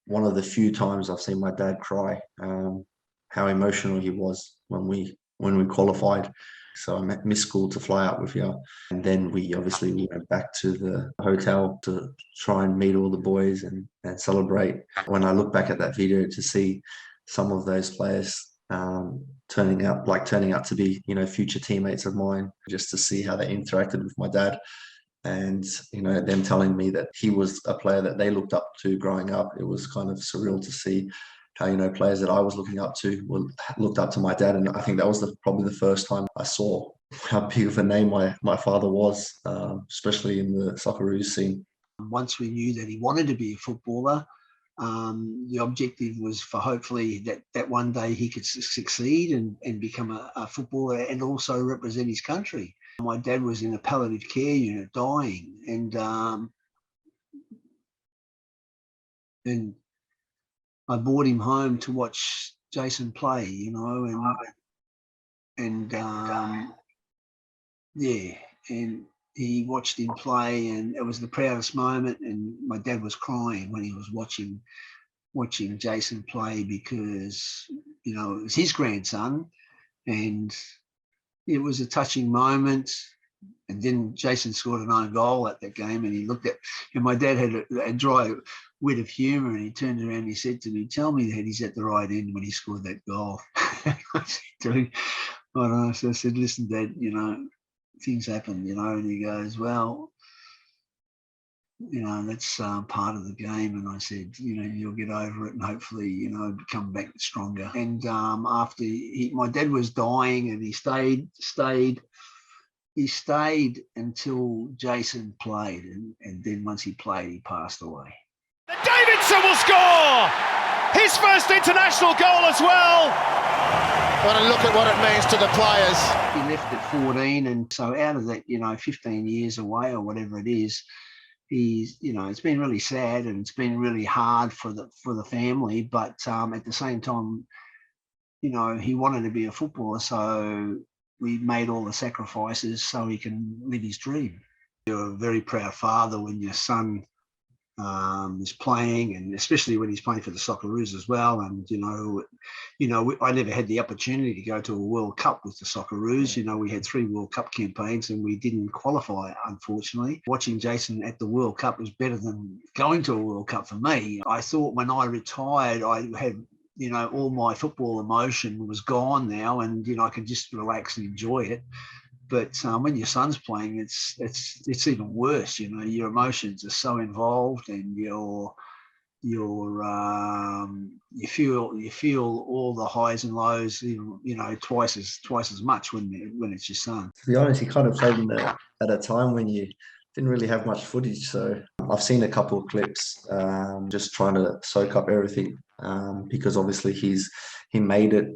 one of the few times I've seen my dad cry. How emotional he was when we qualified. So I missed school to fly out with you, and then we obviously went back to the hotel to try and meet all the boys and celebrate. When I look back at that video to see some of those players turning out to be future teammates of mine, just to see how they interacted with my dad, and them telling me that he was a player that they looked up to growing up. It was kind of surreal to see how players that I was looking up to looked up to my dad, and I think that was probably the first time I saw how big of a name my father was, especially in the Socceroos scene. Once we knew that he wanted to be a footballer, the objective was for hopefully that one day he could succeed and become a footballer and also represent his country. My dad was in a palliative care unit dying, and I brought him home to watch Jason play, and he watched him play, and it was the proudest moment. And my dad was crying when he was watching Jason play, because it was his grandson, and it was a touching moment. And then Jason scored an own goal at that game, and he looked at, and my dad had a dry wit of humour, and he turned around and he said to me, "Tell me that he's at the right end when he scored that goal." I said to him, so I said, "Listen, Dad, things happen, and he goes, "Well, that's part of the game." And I said, "You'll get over it, and hopefully, come back stronger." And after my dad was dying, and he stayed until Jason played, and then once he played, he passed away. Davidson will score his first international goal as well. What a look at what it means to the players. He left at 14, and so out of that, 15 years away or whatever it is, he's, it's been really sad, and it's been really hard for the family. But at the same time, he wanted to be a footballer, so we made all the sacrifices so he can live his dream. You're a very proud father when your son is playing, and especially when he's playing for the Socceroos as well. And I never had the opportunity to go to a World Cup with the Socceroos. We had 3 World Cup campaigns and we didn't qualify, unfortunately. Watching Jason at the World Cup was better than going to a World Cup for me. I thought when I retired, I had all my football emotion was gone now, and I could just relax and enjoy it. But when your son's playing, it's even worse. Your emotions are so involved, and you feel all the highs and lows, twice as much when it's your son. To be honest, he kind of played at a time when you didn't really have much footage, so I've seen a couple of clips, just trying to soak up everything, because obviously he made it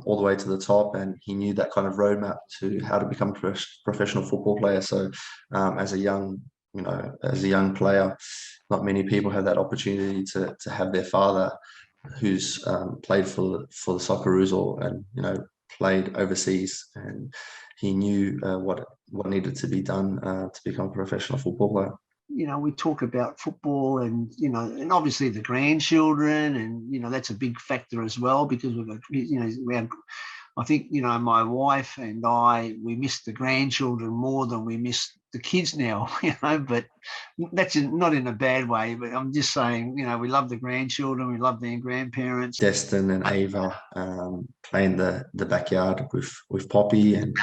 all the way to the top, and he knew that kind of roadmap to how to become a professional football player. So as a young player, not many people have that opportunity to have their father, who's played for the Socceroos and played overseas, and he knew what needed to be done to become a professional football player. We talk about football, and and obviously the grandchildren, and that's a big factor as well, because we've got, we have, I think, my wife and we miss the grandchildren more than we miss the kids now, but that's not in a bad way. But I'm just saying, we love the grandchildren, we love their grandparents. Destin and Ava play in the backyard with Poppy, and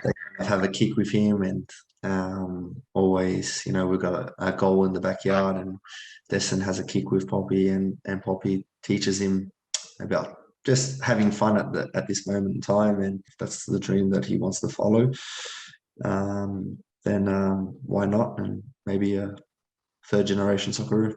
they have a kick with him, and always, we've got a goal in the backyard, and Destin has a kick with Poppy, and Poppy teaches him about just having fun at this moment in time. And if that's the dream that he wants to follow, then why not? And maybe a 3rd generation Socceroo.